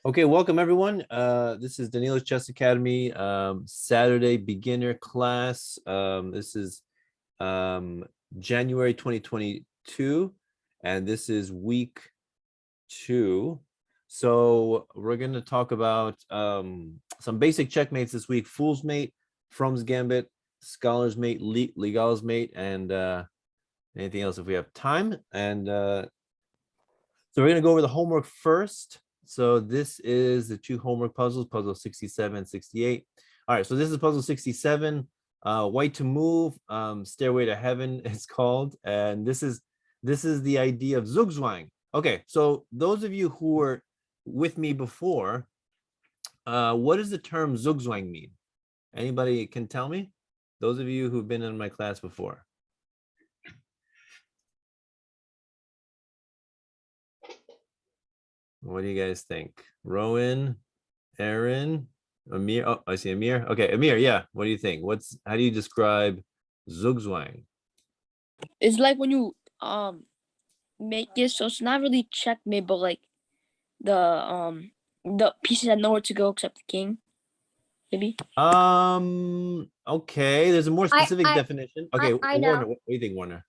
Okay, welcome everyone. This is Daniela's Chess Academy Saturday beginner class. This is January 2022, and this is week 2. So we're going to talk about some basic checkmates this week: Fool's Mate, From's Gambit, Scholar's Mate, Legal's Mate, and anything else if we have time. And so we're going to go over the homework first. So this is the 2 homework puzzles, puzzle 67 and 68. All right, so this is puzzle 67, White to Move, Stairway to Heaven it's called. And this is the idea of Zugzwang. Okay, so those of you who were with me before, what does the term Zugzwang mean? Anybody can tell me? Those of you who've been in my class before. What do you guys think? Rowan, Aaron, Amir? Oh, I see Amir. Okay, Amir, yeah. What do you think? How do you describe Zugzwang? It's like when you make it so it's not really checkmate, but like the pieces that know where to go except the king, maybe. Okay, there's a more specific definition. Okay, I know. Warner, what do you think, Warner?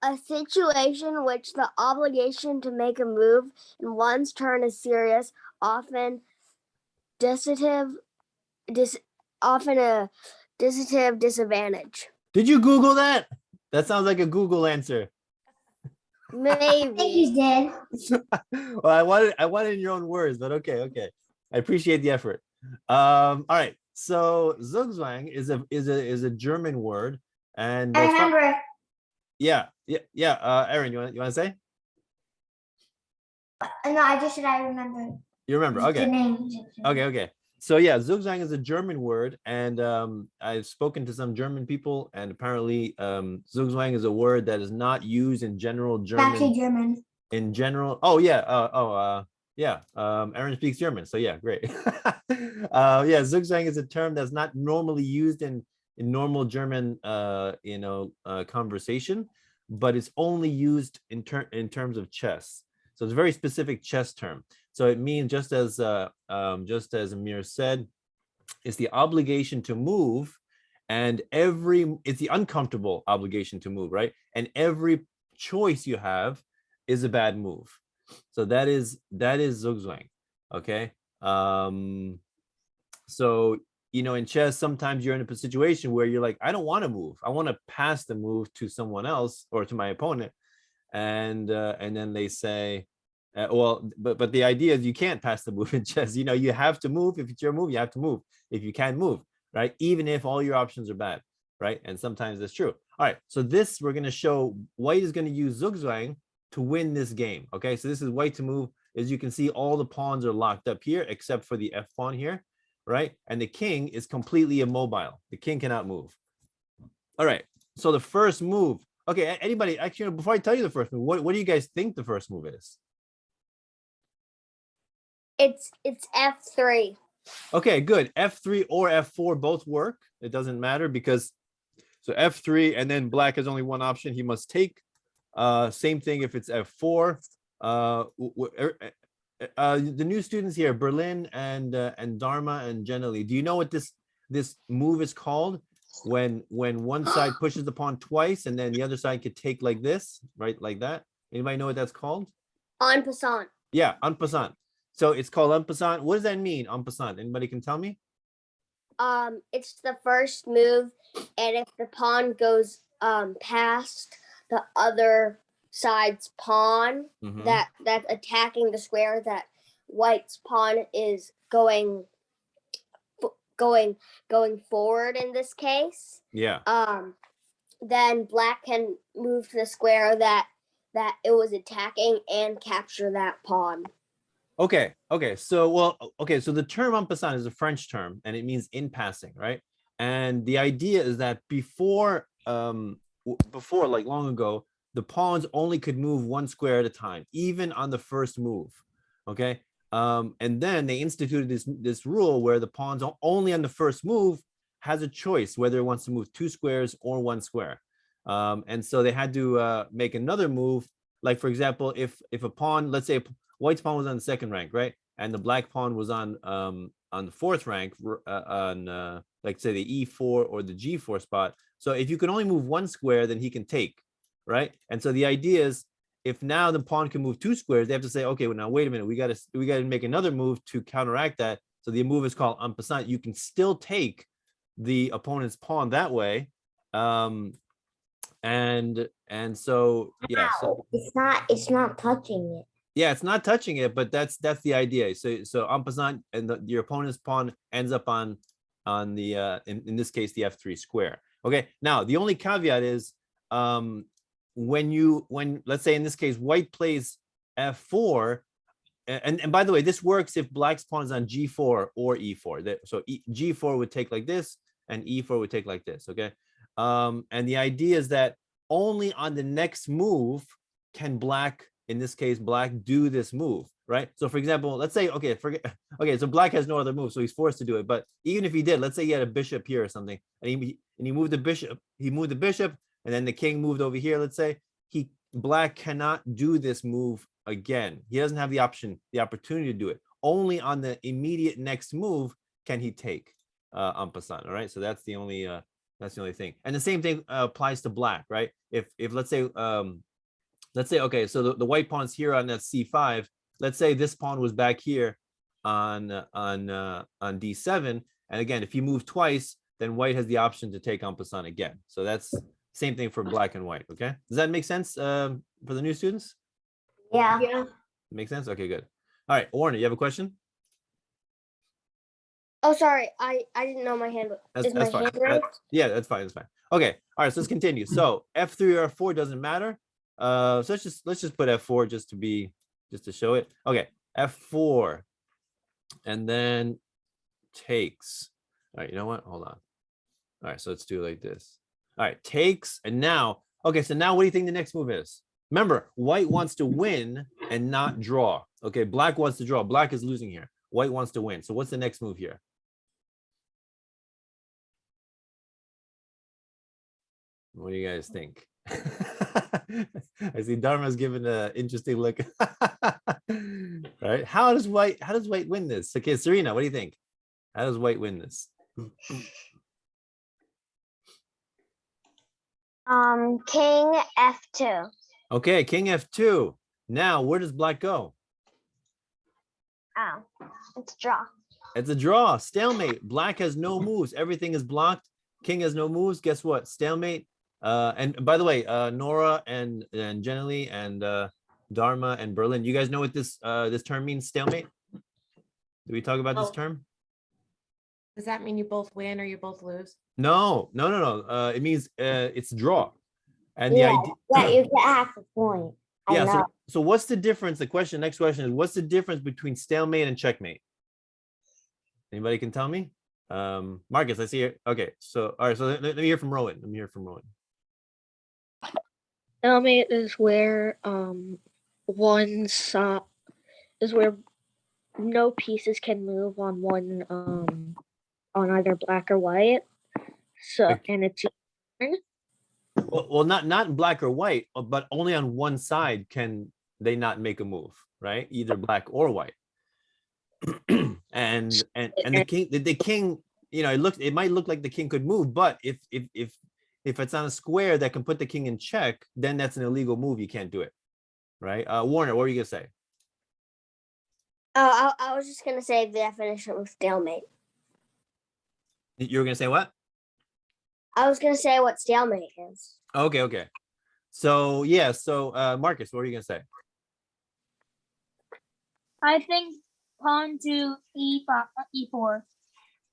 A situation in which the obligation to make a move in one's turn is serious, often a disadvantage. Did you Google that? That sounds like a Google answer. Maybe. I think you did. Well, I wanted in your own words, but okay. I appreciate the effort. All right. So Zugzwang is a German word, and I remember. Yeah. Aaron, you want to say? No, I just said I remember. You remember? Okay. The name. Okay. So yeah, Zugzwang is a German word, and I've spoken to some German people, and apparently Zugzwang is a word that is not used in general German. Actually German. In general. Oh yeah. Aaron speaks German, so yeah, great. Yeah, Zugzwang is a term that's not normally used in normal German conversation, but it's only used in terms of chess. So it's a very specific chess term. So it means, just as Amir said, it's the obligation to move, and it's the uncomfortable obligation to move, right? And every choice you have is a bad move. So that is Zugzwang. Okay. So in chess, sometimes you're in a situation where you're like, I don't want to move. I want to pass the move to someone else or to my opponent, and then they say, but the idea is you can't pass the move in chess. You have to move. If it's your move, you have to move. If you can't move, right? Even if all your options are bad, right? And sometimes that's true. All right. So we're going to show White is going to use Zugzwang to win this game. Okay. So this is White to move. As you can see, all the pawns are locked up here except for the F pawn here, right? And the king is completely immobile. The king cannot move. All right. So the first move. Okay. Anybody, actually, before I tell you the first move, what do you guys think the first move is? It's F3. Okay, good. F3 or F4 both work. It doesn't matter because so F3, and then black has only one option. He must take. Same thing if it's F4. The new students here, Berlin and Dharma and Jenny, do you know what this move is called? When one side pushes the pawn twice and then the other side could take like this, right? Like that. Anybody know what that's called? En passant. Yeah, en passant. So it's called en passant. What does that mean, en passant? Anybody can tell me? It's the first move, and if the pawn goes past the other side's pawn, that's attacking the square that White's pawn is going forward in this case. Yeah. Then black can move to the square that it was attacking and capture that pawn. Okay. So the term en passant is a French term, and it means in passing, right? And the idea is that before like long ago, the pawns only could move one square at a time, even on the first move. Okay. And then they instituted this rule where the pawns only on the first move has a choice whether it wants to move 2 squares or 1 square. And so they had to make another move like for example, if a pawn, let's say white's pawn was on the second rank, right, and the black pawn was on the fourth rank, on like say the e4 or the g4 spot. So if you can only move one square, then he can take, right? And so the idea is, if now the pawn can move two squares, they have to say, okay, well now wait a minute, we got to make another move to counteract that. So the move is called en passant. You can still take the opponent's pawn that way, and so yeah, so It's not touching it. yeah, it's not touching it, but that's the idea. So en passant, and your opponent's pawn ends up on the in this case the f3 square. Okay, now the only caveat is when let's say in this case white plays f4, and by the way, this works if black's pawn is on g4 or e4. So g4 would take like this, and e4 would take like this. Okay, and the idea is that only on the next move can black, in this case black, do this move, right? So for example, let's say, okay, so black has no other move, so he's forced to do it. But even if he did, let's say he had a bishop here or something, and he moved the bishop, and then the king moved over here, let's say, black cannot do this move again. He doesn't have the opportunity to do it. Only on the immediate next move can he take en passant. All right, so that's the only thing. And the same thing applies to black, right? If let's say okay, so the white pawn's here on that c5. Let's say this pawn was back here on d7, and again, if you move twice, then white has the option to take en passant again. So that's same thing for black and white. Okay, does that make sense for the new students? Yeah. Makes sense. Okay, good. All right, Warner, you have a question? Oh, sorry. I didn't know my hand. Is my fine. hand raised? Yeah, that's fine. Okay. All right, so let's continue. So f3 or f4 doesn't matter. So let's just put f4 just to show it. Okay, f4, and then takes. All right, you know what? Hold on. All right, so let's do it like this. All right, takes, and now, okay, so now what do you think the next move is? Remember, white wants to win and not draw. Okay, black wants to draw. Black is losing here. White wants to win. So what's the next move here? What do you guys think? I see Dharma's giving an interesting look. Right? How does white win this? Okay, Serena, what do you think? How does white win this? King f2. Okay, king f2. Now, where does black go? Oh, it's draw. It's a draw, stalemate. Black has no moves. Everything is blocked. King has no moves. Guess what? Stalemate. And by the way, Nora and Jenny and Dharma and Berlin, you guys know what this term means, stalemate? Did we talk about this term? Does that mean you both win or you both lose? No. It means it's draw. And the idea, Yeah, you get half a point. yeah. So what's the difference? Next question is, what's the difference between stalemate and checkmate? Anybody can tell me? Marcus, I see it. Okay, so all right, so let me hear from Rowan. Stalemate is where one side is where no pieces can move on one on either black or white. So Okay. and it's Well, not black or white, but only on one side can they not make a move, right? Either black or white. and the king, you know, it might look like the king could move, but if it's on a square that can put the king in check, then that's an illegal move. You can't do it, right? Warner, what were you gonna say? Oh, I was just gonna say the definition of stalemate. You were gonna say what? I was gonna say what stalemate is. Okay. So yeah, Marcus, what were you gonna say? I think pawn to e4.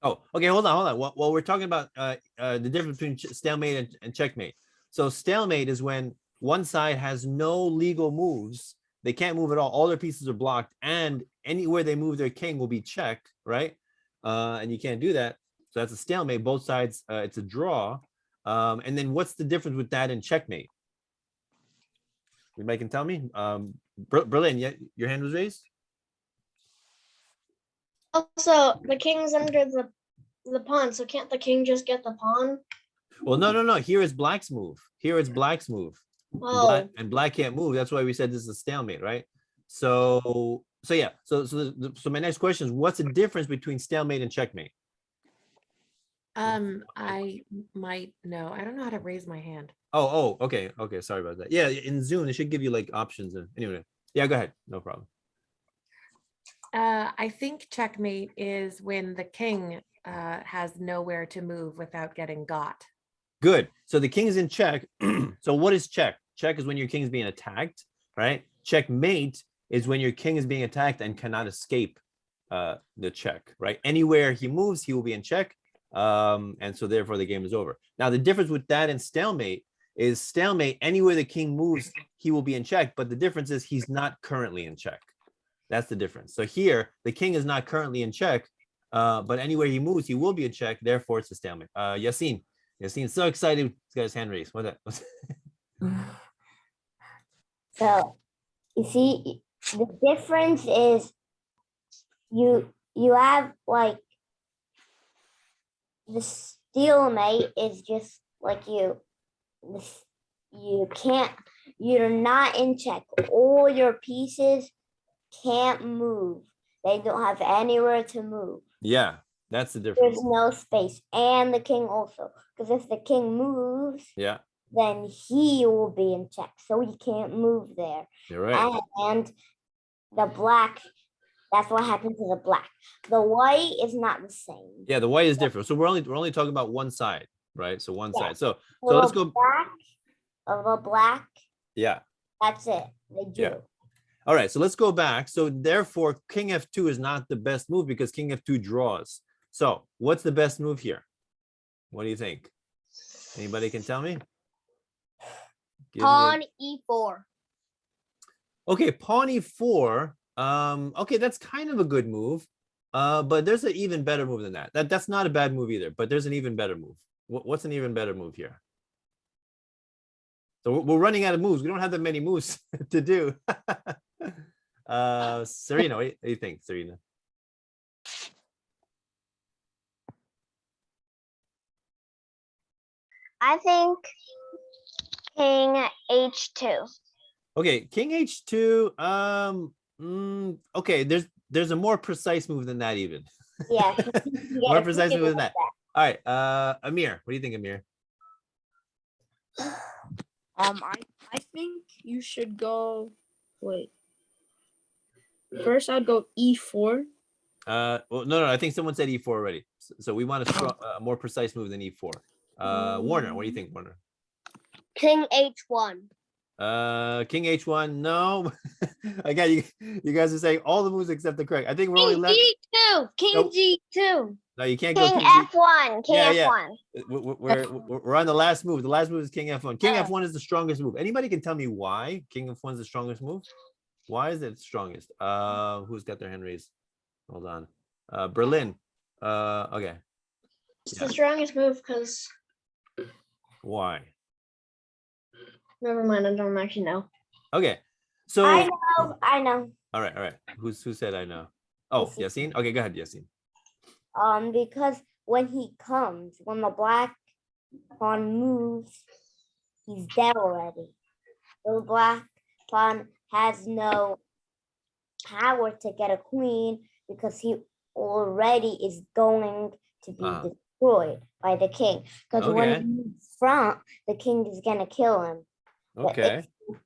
Oh, okay, hold on. Well, we're talking about the difference between stalemate and checkmate. So stalemate is when one side has no legal moves. They can't move at all. All their pieces are blocked, and anywhere they move their king will be checked, right? And you can't do that. So that's a stalemate. Both sides, it's a draw. And then what's the difference with that and checkmate? Anybody can tell me? Berlin, your hand was raised? Also, the king's under the pawn, so can't the king just get the pawn? Well, no. Here is black's move. Oh, And black can't move. That's why we said this is a stalemate, right? So yeah. So my next question is, what's the difference between stalemate and checkmate? I might know. I don't know how to raise my hand. Oh, okay. Sorry about that. Yeah, in Zoom, it should give you like options. And anyway, yeah, go ahead. No problem. I think checkmate is when the king has nowhere to move without getting got. Good. So the king is in check. So what is check? Check is when your king is being attacked, right? Checkmate is when your king is being attacked and cannot escape the check, right? Anywhere he moves, he will be in check. And so therefore the game is over. Now the difference with that and stalemate is stalemate, anywhere the king moves, he will be in check. But the difference is he's not currently in check. That's the difference. So here, the king is not currently in check, but anywhere he moves, he will be in check. Therefore, it's a stalemate. Yassine's so excited. He's got his hand raised. What's that? So you see, the difference is you have like the stalemate is just like you're not in check. All your pieces can't move. They don't have anywhere to move. Yeah, that's the difference. There's no space. And the king also. Because if the king moves, Yeah, then he will be in check. So he can't move there. you're right. And the black, that's what happened to the black. The white is not the same. Yeah, the white is different. So we're only talking about one side, right? So one Yeah. side. So A let's little go. a little black, Yeah. that's it. They do. Yeah. All right, so let's go back. So therefore, king f2 is not the best move because king f2 draws. So what's the best move here? What do you think? Anybody can tell me? Give me Pawn e4. Okay, pawn e4. Okay, that's kind of a good move. But there's an even better move than that. That's not a bad move either, but there's an even better move. What's an even better move here? So we're running out of moves. We don't have that many moves to do. Serena, what do you think, Serena? I think king h2. Okay, king h2. Okay, there's a more precise move than that even. Yeah. More precise move than that. All right, Amir, what do you think, Amir? I think you should go. Wait. First, I'd go E4. Well, no, I think someone said e4 already. So we want a more precise move than e4. Warner, what do you think, Warner? King h1. King h1. No. Again, you guys are saying all the moves except the correct. I think we're only King left. G2. King Nope. G2. No, you can't go King king G- f1. King Yeah, yeah. f1. We're on the last move. The last move is king f1. King f1 is the strongest move. Anybody can tell me why king f1 is the strongest move? Why is it strongest? Who's got their hand raised? Hold on. Berlin. Okay. It's Yeah. the strongest move because Why? never mind. I don't actually know. Okay. So I know. all right. Who said I know? Oh, Yassine. Yassine. Okay, go ahead, Yassine. Because when the black pawn moves, he's dead already. The black pawn has no power to get a queen because he already is going to be destroyed by the king. Because when Okay. he moves front, the king is gonna kill him. But Okay. if you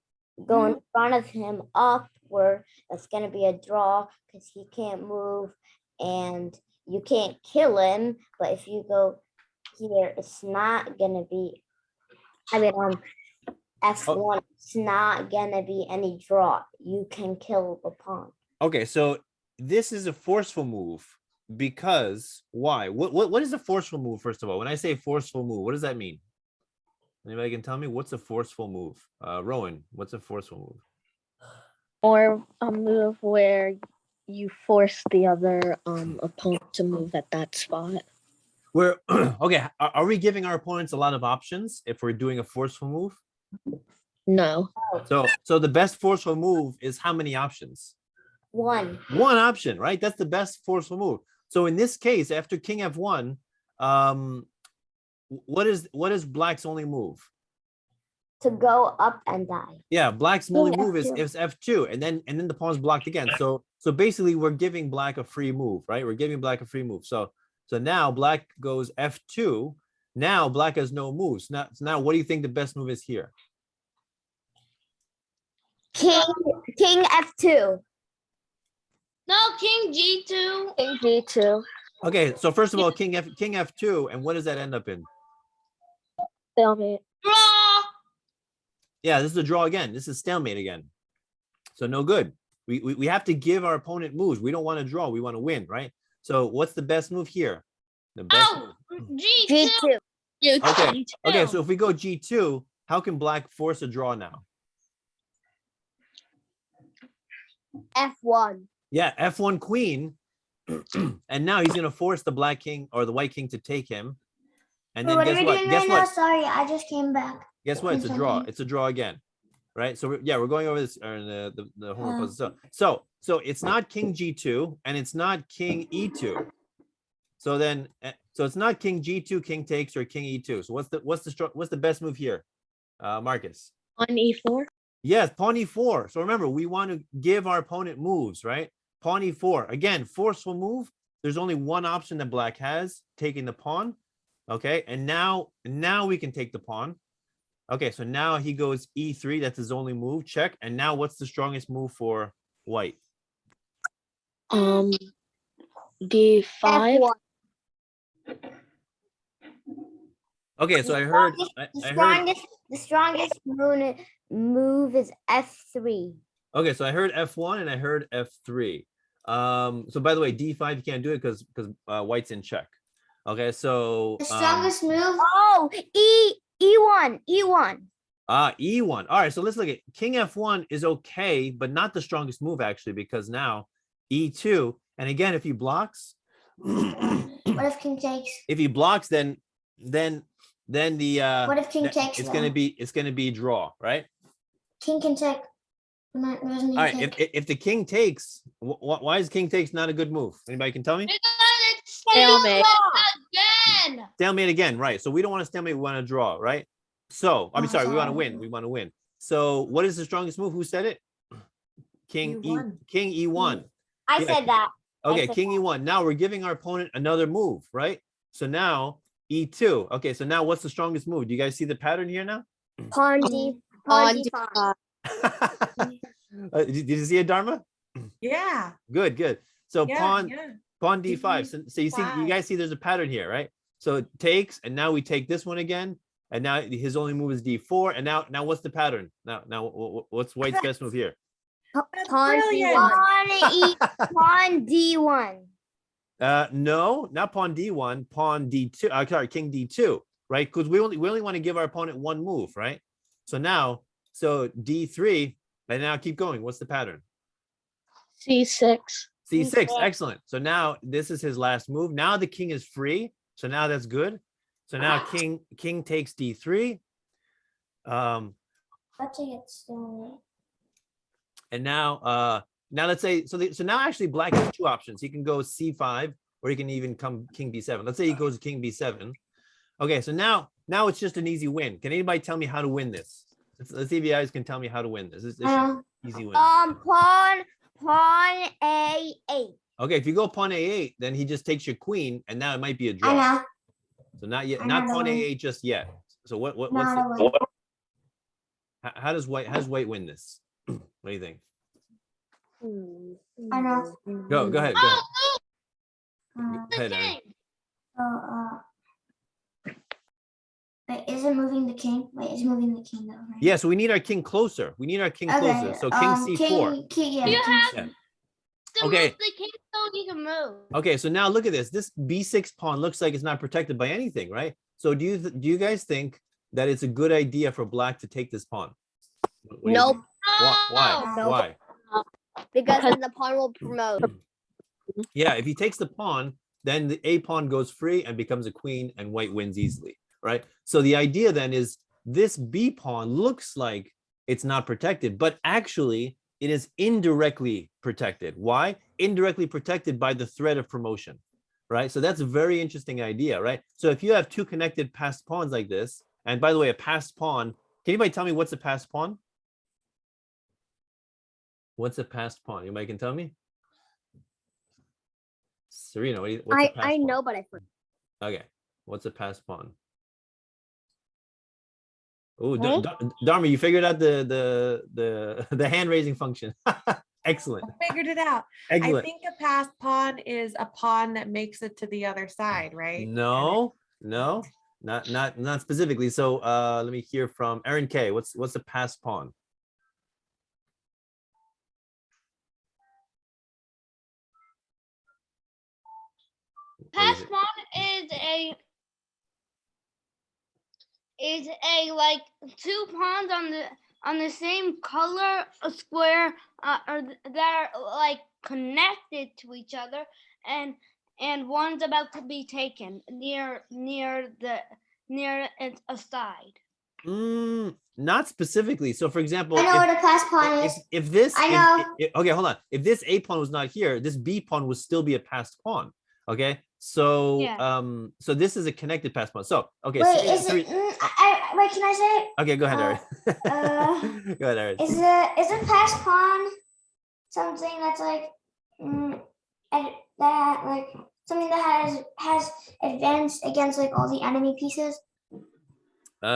go in front of him upward, that's gonna be a draw because he can't move and you can't kill him. But if you go here, it's not gonna be. F1, it's not gonna be any draw. You can kill the pawn. Okay, so this is a forceful move because why? What is a forceful move, first of all? When I say forceful move, what does that mean? Anybody can tell me what's a forceful move? Rowan, what's a forceful move? Or a move where you force the other opponent to move at that spot. Where okay, are we giving our opponents a lot of options if we're doing a forceful move? No. So the best forceful move is how many options? One option, right? That's the best forceful move. So in this case, after king f1, what is black's only move? to go up and die. Yeah, black's only King move is F2. F2, and then the pawn's blocked again. So basically we're giving black a free move, right? We're giving black a free move. So now black goes F2. Now black has no moves. Now what do you think the best move is here? King F2. No, King G2. King G2. Okay, so first of all, King F2, and what does that end up in? Stalemate. Draw. Yeah, this is a draw again. This is stalemate again. So no good. We have to give our opponent moves. We don't want to draw. We want to win, right? So what's the best move here? The best Oh, move. G2. Okay. Okay, so if we go G2, how can black force a draw now? F1. Yeah, F1 queen. And now he's gonna force the black king or the white king to take him. And then guess what? Guess what? Sorry, I just came back. Guess what? It's a draw. It's a draw again, right? So we're going over this or the homework puzzle. So it's not King G2 and it's not King E2. So then so it's not King G2, King takes, or King E2. So what's the best move here, Marcus? On E4. Yes, pawn E4. So remember, we want to give our opponent moves, right? Pawn E4. Again, forceful move. There's only one option that black has, taking the pawn. Okay, and now we can take the pawn. Okay, so now he goes E3. That's his only move. Check. And now what's the strongest move for white? D5. F1. Okay, so I heard. The strongest move is F3. Okay, so I heard F1 and I heard F3. So by the way, D5 you can't do it because white's in check. Okay, so move. Oh, E1. E1. All right, so let's look at King F1 is okay, but not the strongest move actually, because now E2, and again, if he blocks, What if king takes? if he blocks, then the What if king takes? it's gonna be draw, right? King can take. All right, if the king takes, why is king takes not a good move? Anybody can tell me? Because it's Stalemate. again. Stalemate again, right? So we don't want to stalemate, we want to draw, right? So I'm sorry, we want to win. We want to win. So what is the strongest move? Who said it? King E1. King E1. I Yeah. said that. Okay, said King E1. Now we're giving our opponent another move, right? So now E2. Okay, so now what's the strongest move? Do you guys see the pattern here now? Pawn D. Pawn D5. Did you see it, Dharma? Yeah. Good. So Yeah. pawn Yeah. pawn D5. So you see, you Wow. guys see there's a pattern here, right? So it takes, and now we take this one again, and now his only move is D4. And now what's the pattern? Now what's white's best move here? Pawn Brilliant. D1. Pawn D1. No, not pawn D1, pawn D2. Sorry, King D2, right? Because we only want to give our opponent one move, right? So now, so D3, and now keep going. What's the pattern? C6. C6, excellent. So now this is his last move. Now the king is free. So now that's good. So now king takes D3. And now let's say, so now actually black has two options. He can go C5, or he can even come King B7. Let's say he goes King B7. Okay, so now it's just an easy win. Can anybody tell me how to win this? Let's see if you guys can tell me how to win this. This is an easy win. Pawn A8. Okay, if you go pawn A8, then he just takes your queen, and now it might be a draw. So not yet, not pawn A8 just yet. So how does white win this? What do you think? I know. Go ahead. Oh, Go ahead, Aaron. Wait, is it moving the king? Wait, is it moving the king though? Right? Yeah, so we need our king closer. We need our king closer. So king C4. You have Yeah. to Okay. move the king so he can move. Okay, so now look at this. This B6 pawn looks like it's not protected by anything, right? So do you guys think that it's a good idea for black to take this pawn? What do you Nope. think? Why? No. Why? Because then the pawn will promote. Yeah, if he takes the pawn, then the A pawn goes free and becomes a queen, and white wins easily, right? So the idea then is this B pawn looks like it's not protected, but actually it is indirectly protected. Why? Indirectly protected by the threat of promotion, right? So that's a very interesting idea, right? So if you have two connected passed pawns like this, and by the way, a passed pawn Can anybody tell me what's a passed pawn? What's a passed pawn? Anybody can tell me? Serena, what's a passed I pawn? know, but I forgot. Okay, what's a passed pawn? Oh, Me? Dharma, you figured out the hand raising function. Excellent, I figured it out. I excellent. think a passed pawn is a pawn that makes it to the other side, right? No, not specifically. So let me hear from Aaron K. What's a passed pawn? What is Pass it? pawn is a like two pawns on the same color square that are like connected to each other, and one's about to be taken near a side. Not specifically. So for example, I know what a pass pawn if, is. if this, I know. okay, hold on. If this A pawn was not here, this B pawn would still be a passed pawn. Okay, so Yeah. so this is a connected passed pawn. So okay, Wait, Serena- is it? Wait, can I say it? okay, go ahead, Aaron. Go ahead, Aaron. Is a pass pawn something that's like that like something that has advanced against like all the enemy pieces or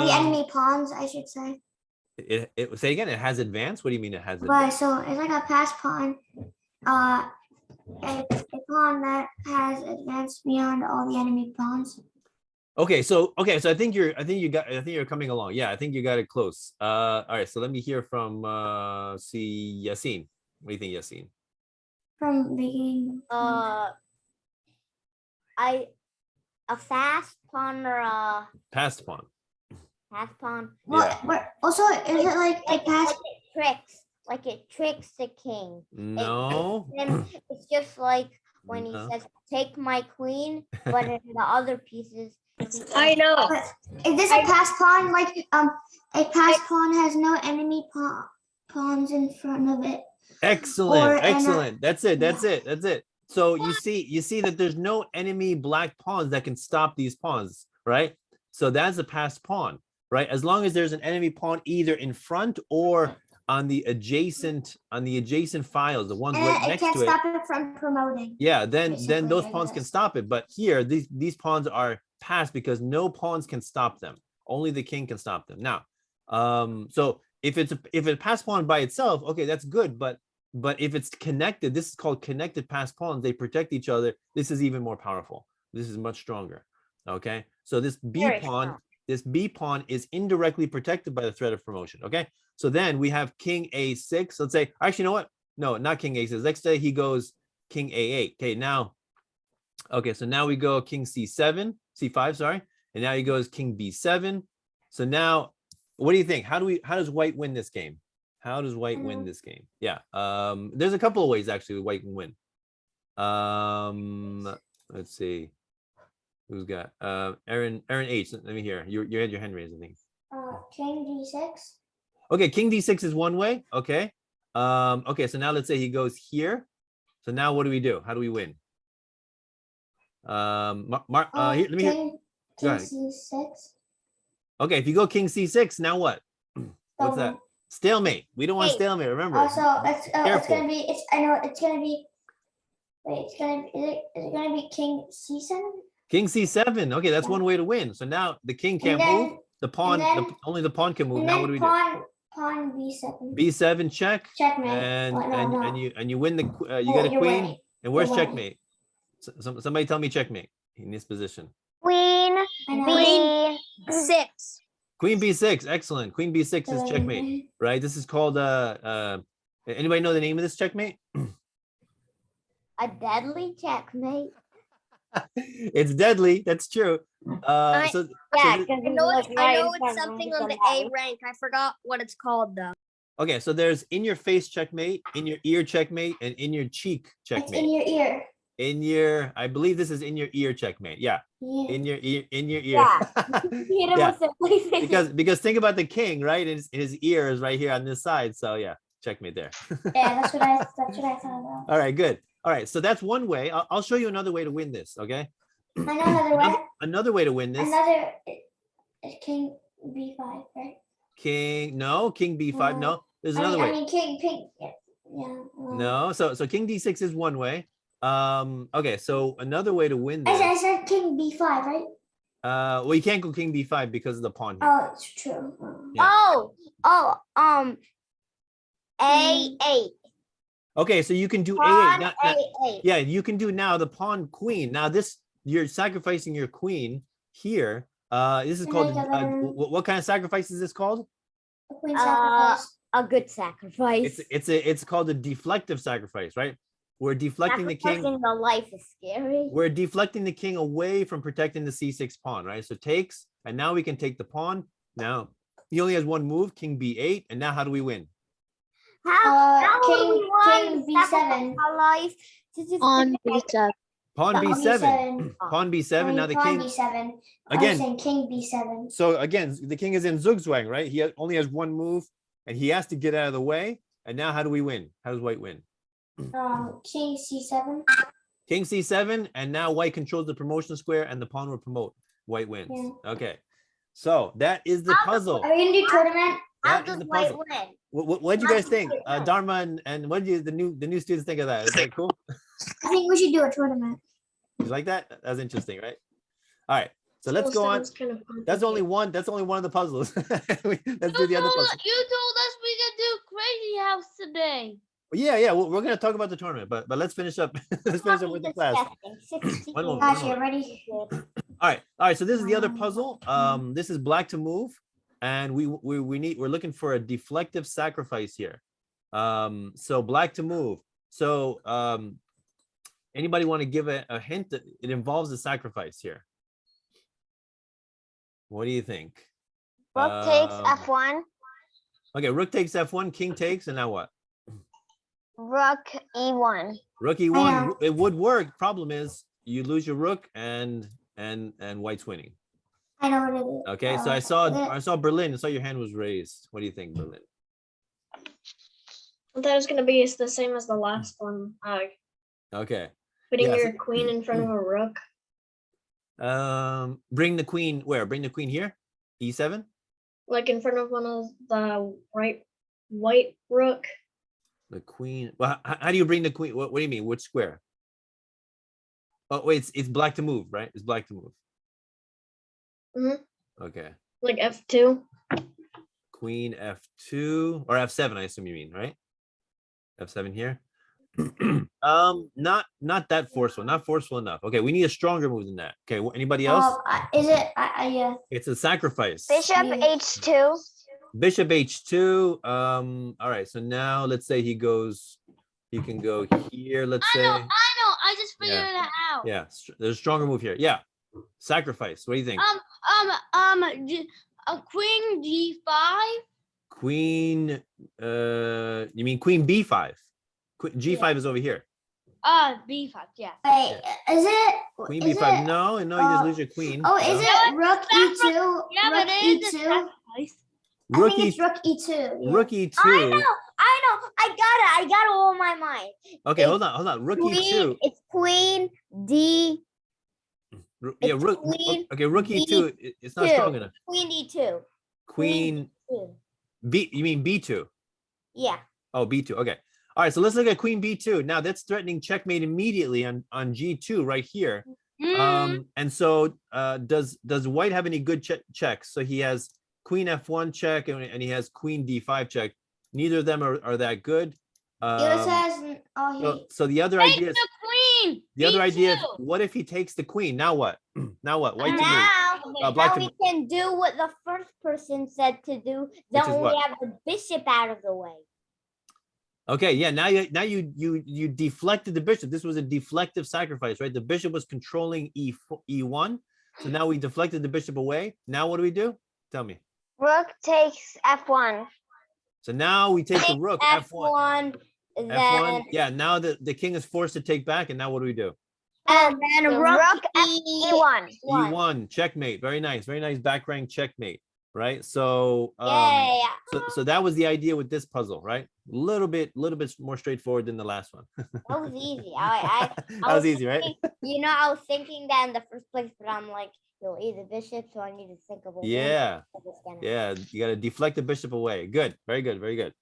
the enemy pawns, I should say. It say again. It has advanced. What do you mean it has Right, advanced? so it's like a pass pawn, a pawn that has advanced beyond all the enemy pawns. Okay, so I think you're coming along. Yeah, I think you got it close. All right, so let me hear from see Yassine. What do you think, Yassine? From the beginning. A fast pawn or a Passed pawn. pass pawn. Yeah. But also, is it like a pass? Like it tricks the king. No. And it's just like when he No. says, "Take my queen," but in the other pieces, I know. But is this a pass pawn? Like a pass pawn has no enemy pawns in front of it. Excellent, Or excellent. That's it. So you see that there's no enemy black pawns that can stop these pawns, right? So that's a passed pawn, right? As long as there's an enemy pawn either in front or on the adjacent files, the ones And right it next can't to it. stop it from promoting. Yeah, then basically, those I pawns can guess. stop it. But here, these pawns are passed because no pawns can stop them. Only the king can stop them. Now, so if it's a pass pawn by itself, okay, that's good. But if it's connected, this is called connected pass pawns. They protect each other. This is even more powerful. This is much stronger. Okay, so this B pawn is indirectly protected by the threat of promotion. Okay, so then we have King A6. Let's say, actually, you know what? No, not King A6. Let's say he goes King A8. Okay, so now we go King C7, C5, sorry, and now he goes King B7. So now, what do you think? How does White win this game? How does White win this game? Yeah, there's a couple of ways actually White can win. Let's see, who's got Aaron H. Let me hear. You had your hand raised, I think. King D6. Okay, King D6 is one way. Okay. Okay, so now let's say he goes here. So now what do we do? How do we win? Here, let me hear. King Go ahead. C6. Okay, if you go King C6, now what? What's that? Stalemate. We don't want Hey. stalemate. Remember. So it's Careful. gonna be. I know it's gonna be. Wait, is it gonna be King C7? King C7. Okay, that's Yeah. one way to win. So now the king can't then- move. The pawn, then- only the pawn can move. And Now then what do we do? pawn B7. B7 check, Checkmate. and Well, no, no. and you win the you Oh, got a you're queen. winning. And where's You're winning. checkmate? Somebody tell me checkmate in this position. Queen I know. B6. Queen B6. Excellent. Queen B6 is checkmate, right? This is called anybody know the name of this checkmate? a deadly checkmate. It's deadly. That's true. I- So Yeah, th- because I know it's something on the A rank. I forgot what it's called though. okay, so there's in your face checkmate, in your ear checkmate, and in your cheek It's in checkmate. your ear. In your, I believe this is in your ear checkmate. Yeah, Yeah. in your ear, Yeah. Yeah. because think about the king, right? His ear is right here on this side. So yeah, checkmate there. Yeah, that's what I thought about. All right, good. All right, so that's one way. I'll show you another way to win this. Okay. I know another way. Another way to win this. Another is King B5, right? King, no, king B5, no. There's another I way. mean, king, yeah. No, so king D6 is one way. Okay, so another way to win this. I said king B5, right? Well, you can't go king B5 because of the pawn here. Oh, it's true. Yeah. A8. Okay, so you can do Pawn A8. A8. Yeah, you can do now the pawn queen. Now this, you're sacrificing your queen here. This is called, what kind of sacrifice is this called? A queen sacrifice. A good sacrifice. It's called a deflective sacrifice, right? We're deflecting the king. Sacrificing the life is scary. We're deflecting the king away from protecting the C6 pawn, right? So takes, and now we can take the pawn. Now he only has one move, king B8, and now how do we win? How king B7. Our life. On B7. Pawn B7. Pawn B7. Now the pawn king B7. again. Saying king B7. So again, the king is in Zugzwang, right? He only has one move, and he has to get out of the way. And now how do we win? How does white win? King C7. King C7, and now white controls the promotion square, and the pawn will promote. White wins. Yeah. Okay, so that is the puzzle. Are we gonna do tournament? How That is does the white puzzle. win? What do you guys think, Yeah. Dharma and what do you the new students think of that? Is that cool? I think we should do a tournament. You like that? That's interesting, right? All right, so let's go on. That's only one. That's only one of the puzzles. Let's do the other puzzle. You told us we could do Crazy House today. Yeah. We're gonna talk about the tournament, but let's finish up. Let's finish up with the class. One moment, Gosh, one you're moment. ready. All right. So this is the other puzzle. This is black to move, and we're looking for a deflective sacrifice here. So black to move. So anybody want to give a hint that it involves a sacrifice here? What do you think? Rook takes F1. Okay, rook takes F1, king takes, and now what? Rook E1. Rook E1. It would work. Problem is you lose your rook and white's winning. I know what it is. Okay, so I saw Berlin. I saw your hand was raised. What do you think, Berlin? That is going to be the same as the last one. Okay. Putting Yeah, your so- queen in front of a rook. Bring the queen where? Bring the queen here? E7? Like in front of one of the white rook. The queen. Well, how do you bring the queen? What do you mean? Which square? Oh, wait, it's black to move, right? It's black to move. Mhm. Okay. Like F2. Queen F2 or F7, I assume you mean, right? F7 here. Not that forceful, not forceful enough. Okay, we need a stronger move than that. Okay, anybody else? Is it? Yeah. It's a sacrifice. Bishop H2. Bishop H2. All right, so now let's say he can go here, let's say. I know. I just figured it out. Yeah, there's a stronger move here. Yeah. Sacrifice. What do you think? A queen G5. Queen, you mean queen B5? G5 is over here. B5, yeah. Wait, is it? Queen is B5. it- No, you just lose your queen. Oh, is No. it rook E2? Yeah, rook but it is a E2? sacrifice. I Rook think it's E2. rook E2. Yeah. Rook E2. I know. I got it all in my mind. Okay, hold on. Rook E2. It's queen D. Yeah, it's rook. queen Okay, rook E2. It's not D2. strong enough. Queen D2. Queen B. You mean B2? Yeah. Oh, B2. Okay. All right. So let's look at queen B2. Now that's threatening checkmate immediately on G2 right here. And so does white have any good checks? So he has queen F1 check and he has queen D5 check. Neither of them are that good. Yours has. Oh, So the other Take idea is the queen. the other idea is B2. what if he takes the queen? Now what? Now what? White to move. Now, black to we move. can do what the first person said to do. Which Then is we what? have the bishop out of the way. Okay, yeah. Now you deflected the bishop. This was a deflective sacrifice, right? The bishop was controlling E1. So now we deflected the bishop away. Now what do we do? Tell me. Rook takes F1. So now we take the rook F1. Then F1. Yeah. Now the king is forced to take back, and now what do we do? and then rook E1. E1 checkmate. Very nice. Very nice back rank checkmate. Right. So Yeah. so that was the idea with this puzzle, right? Little bit more straightforward than the last one. That was easy. I That was easy, right? thinking- I was thinking that in the first place, but I'm like, You'll eat the bishop, so I need to think of a win. Yeah. for this game. Yeah, you got to deflect the bishop away. Good. Very good. Very good.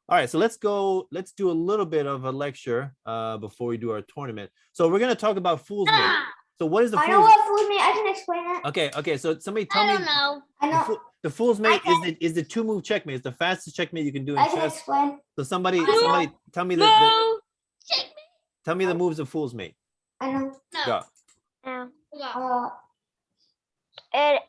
All right, so let's do a little bit of a lecture before we do our tournament. So we're going to talk about fool's mate. So what is the I know fool's? what fool's mate. I can explain it. Okay, so somebody tell I me don't know. I know. the fool's mate can- is the two move checkmate. It's the fastest checkmate you can do in I can chess. explain. So somebody know. tell me No. Check me. tell me the moves of fool's mate. I know. No. Go. Go. It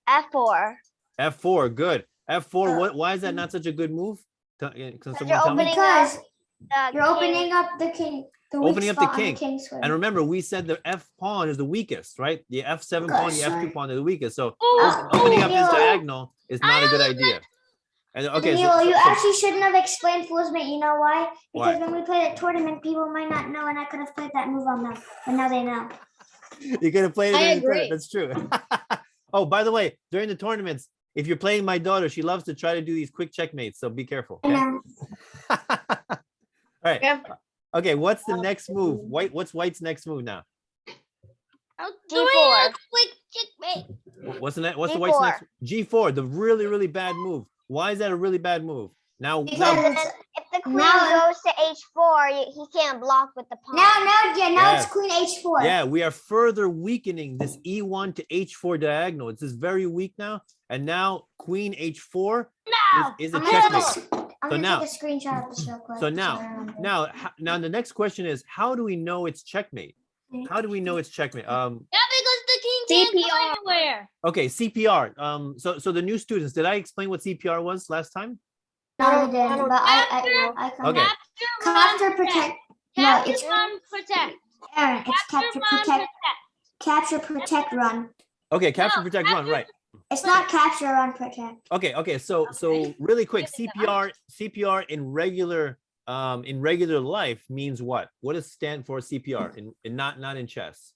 F4. F4, good. F4, Uh, why is that not such a good move? Can someone you're tell me? opening Because The you're opening up the king. The weak Opening up the spot on king. king square. And remember, we said the F pawn is the weakest, right? The F7 pawn, the sorry. F2 pawn are the weakest. So Ooh, opening up you- this diagonal is not a good idea. And okay, Camilo, you actually shouldn't have explained fool's mate. You know why? Why? Because when we played at tournament, people might not know, and I could have played that move on them, but now they know. you're gonna play it. I during the agree. tournament. That's true. Oh, by the way, during the tournaments, if you're playing my daughter, she loves to try to do these quick checkmates. So be careful. I Okay? know. All right. Yeah. Okay, what's the next move? What's White's next move now? I'm G4. doing a quick checkmate. What's the What's the White's G4. next? G4, the really, really bad move. Why is that a really bad move? Now, Because now it's, If the queen Now- goes to H4, he can't block with the pawn. now Yes. it's queen h4. yeah, we are further weakening this E1 to H4 diagonal. It's just very weak now. And now Queen H4 No. is a I'm gonna, checkmate. I'm So gonna now- take a screenshot of this real quick. So so now- I remember. Now the next question is, how do we know it's checkmate? How do we know it's checkmate? Yeah, because the king can't CPR. go anywhere. Okay, CPR. So the new students, did I explain what CPR was last time? No, they didn't, but I can. Okay. Capture, protect. No, Capture, it's run, protect. Aaron. It's Capture, capture, run, protect. protect. Capture, protect, run. Okay, capture, No, protect, run, right. It's not capture, run, protect. Okay, so really quick, CPR in regular life means what? What does stand for CPR in not in chess?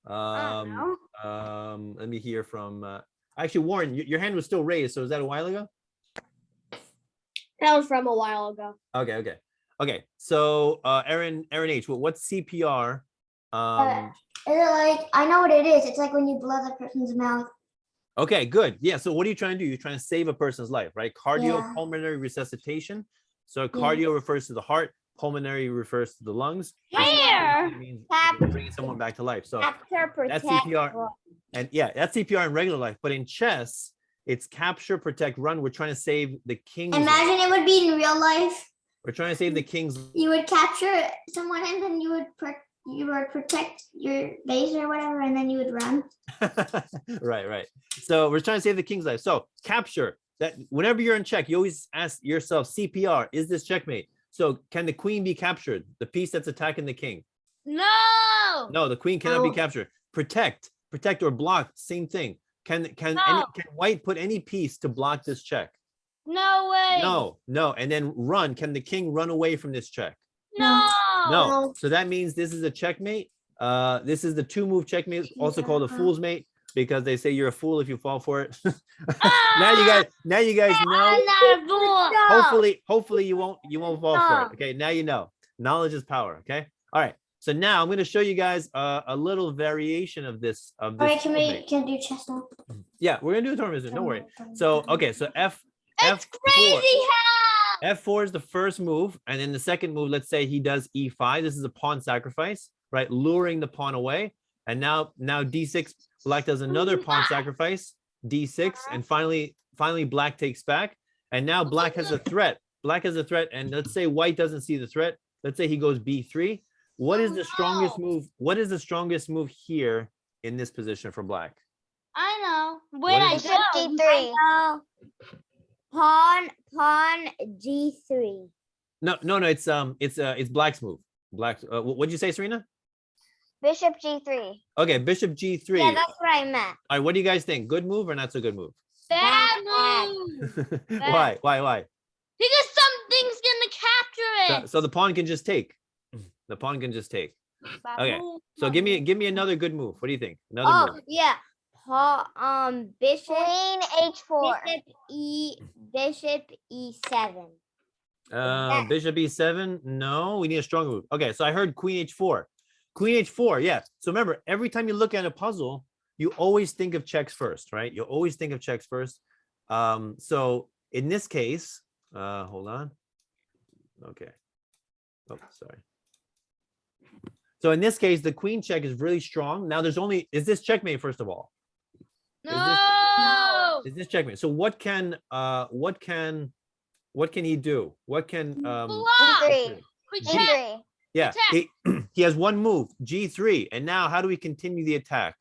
I don't know. Let me hear from actually Warren, your hand was still raised, so is that a while ago? That was from a while ago. Okay. So Aaron H, what's CPR? Is it like, I know what it is. It's like when you blow the person's mouth. Okay, good. Yeah. So what are you trying to do? You're trying to save a person's life, right? Cardiopulmonary resuscitation. So cardio refers to the heart, pulmonary refers to the lungs. Where? It means Cap- bringing someone back to life. So Capture, protect, CPR. run. and yeah, that's CPR in regular life. But in chess, it's capture, protect, run. We're trying to save the king's life. Imagine it would be in real life. We're trying to save the king's You would capture someone and then you would protect your base or whatever, and then you would run. right. So we're trying to save the king's life. So capture that whenever you're in check, you always ask yourself, CPR, is this checkmate? So can the queen be captured? The piece that's attacking the king? No. No, the queen cannot be No. captured. Protect or block, same thing. Can No. white put any piece to block this check? No way. No. And then run. Can the king run away from this check? No. No. So that means this is a checkmate. This is the two move checkmate, also called a fool's mate, because they say you're a fool if you fall for it. now you guys know. I'm not a fool. Hopefully you won't fall for it. Okay, now you know. Knowledge is power. Okay. All right. So now I'm going to show you guys a little variation of this. All right, fool's mate. can do chess now. Yeah, we're gonna do a tournament. Don't worry. So okay, so It's F4. crazy how. F4 is the first move, and then the second move, let's say he does E5. This is a pawn sacrifice, right? Luring the pawn away. And now D6, black does another pawn sacrifice, D6, and finally black takes back. And now black has a threat. Black has a threat, and let's say white doesn't see the threat. Let's say he goes B3. What is the strongest move? What is the strongest move here in this position for black? I know. Where I is Bishop go. D3. Pawn G3. No. It's black's move. Black. What'd you say, Serena? Bishop G3. Okay, Bishop G3. Yeah, that's what I meant. All right, what do you guys think? Good move or not so good move? Bad move. Why? Because something's gonna capture it. So the pawn can just take. The pawn can just take. Okay. So give me another good move. What do you think? Another Oh move. yeah. Pawn bishop Queen H4. Bishop E7. Bishop E7. No, we need a strong move. Okay, so I heard Queen H4. Queen H4. Yeah. So remember, every time you look at a puzzle, you always think of checks first, right? You always think of checks first. So in this case, hold on. Okay. Oh, sorry. So in this case, the queen check is really strong. Now there's only, is this checkmate, first of all? No. Is this checkmate? So what can he do? What can Block. G3. Protect. G3. yeah, Attack. he has one move, G3. And now how do we continue the attack?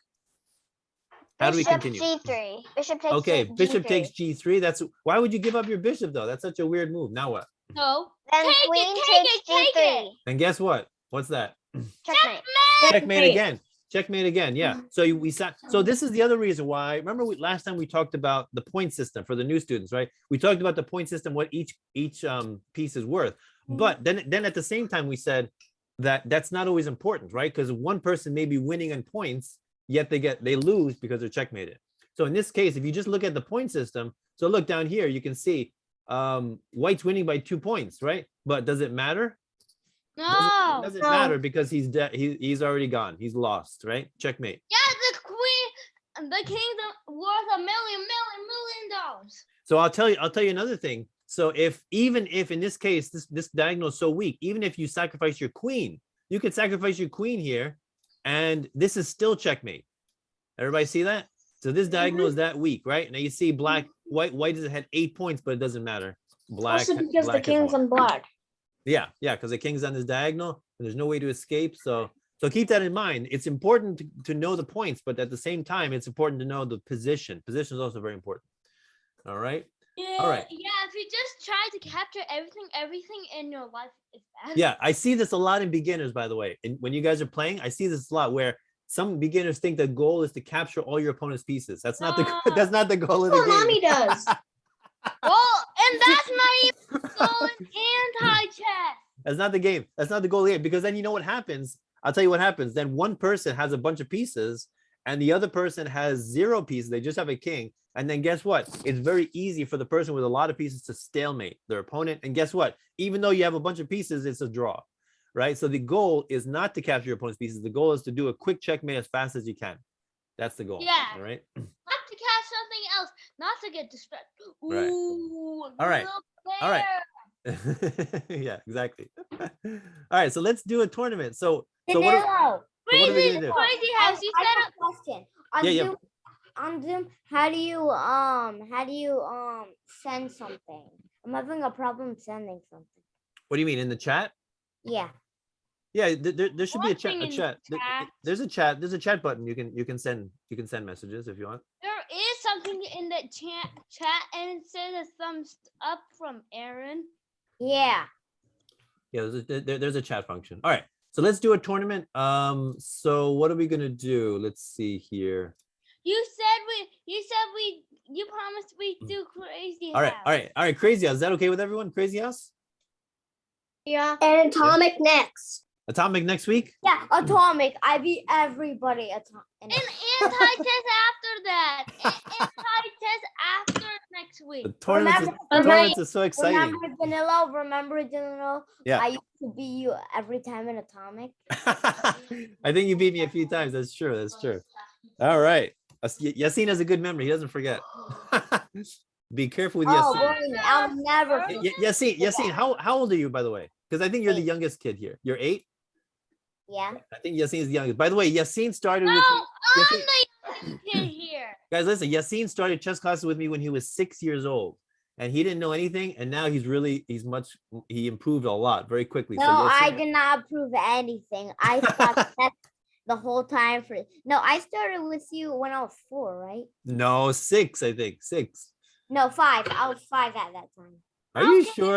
How do we Bishop continue? G3. Bishop takes Okay, bishop G3. takes G3. That's why would you give up your bishop though? That's such a weird move. Now what? No. Then Take it, queen take takes it, take G3. it. And guess what? What's that? Checkmate. Checkmate again. Checkmate again. Yeah. So we sat. So this is the other reason why. Remember, last time we talked about the point system for the new students, right? We talked about the point system, what each piece is worth. But then at the same time, we said that that's not always important, right? Because one person may be winning in points, yet they lose because they're checkmated. So in this case, if you just look at the point system, so look down here, you can see white's winning by 2 points, right? But does it matter? No. Doesn't matter because he's dead. He's already gone. He's lost, right? Checkmate. Yeah, the queen, the kingdom worth $1 million. So I'll tell you another thing. So even if in this case this diagonal is so weak, even if you sacrifice your queen, you could sacrifice your queen here, and this is still checkmate. Everybody see that? So this diagonal is that weak, right? Now you see white has had 8 points, but it doesn't matter. Black Also because the black has king's won. on black. Yeah, because the king's on this diagonal, and there's no way to escape. So keep that in mind. It's important to know the points, but at the same time, it's important to know the position. Position is also very important. All right. Yeah, All right. yeah, if you just try to capture everything in your life is bad. Yeah, I see this a lot in beginners, by the way. And when you guys are playing, I see this a lot where some beginners think the goal is to capture all your opponent's pieces. That's not the that's not the goal of the Well, game. mommy does. Well, and that's not even going anti-chess. That's not the game. That's not the goal here. Because then you know what happens. I'll tell you what happens. Then one person has a bunch of pieces and the other person has 0 pieces. They just have a king. And then guess what? It's very easy for the person with a lot of pieces to stalemate their opponent. And guess what? Even though you have a bunch of pieces, it's a draw, right? So the goal is not to capture your opponent's pieces. The goal is to do a quick checkmate as fast as you can. That's the goal. Yeah. All right. Not to catch something else, not to get distracted. Right. Ooh, All right. look All right. there. Yeah, exactly. All right. So let's do a tournament. So what are, Danilo, so what are we gonna do? Crazy house. You I said have a question. On Yeah, yeah. Zoom, on Zoom, how do you send something? I'm having a problem sending something. What do you mean in the chat? Yeah. Yeah, there should be a Watching in chat. chat. There's a chat. There's a chat button. You can send messages if you want. there is something in the chat, and it says a thumbs up from Aaron. Yeah. Yeah, there's a chat function. All right, so let's do a tournament. So what are we gonna do? Let's see here. You promised we do crazy. All right, house. all right. Crazy House. Is that okay with everyone? Crazy House. Yeah. And atomic next. Atomic next week. Yeah, atomic. I beat everybody. And anti-test after that. Anti-test after next week. The tournaments, Remember- tournaments are so exciting. Remember Danilo? Yeah. I used to beat you every time in atomic. I think you beat me a few times. That's true. That's true. All right. Yassine has a good memory. He doesn't forget. Be careful with Oh, Yassine. boy, I'll never. Yassine, how old are you, by the way? Because I think you're the 8. youngest kid here. You're 8. Yeah. I think Yassine is the youngest. By the way, Yassine started No, with me. I'm Yassine- the youngest kid here. Guys, listen. Yassine started chess classes with me when he was 6 years old, and he didn't know anything. And now he improved a lot very quickly. No, so I Yassine- did not prove anything. I thought that the whole time for. No, I started with you when I was 4, right? No, 6. I think 6. No, 5. I was 5 at that time. Are you sure?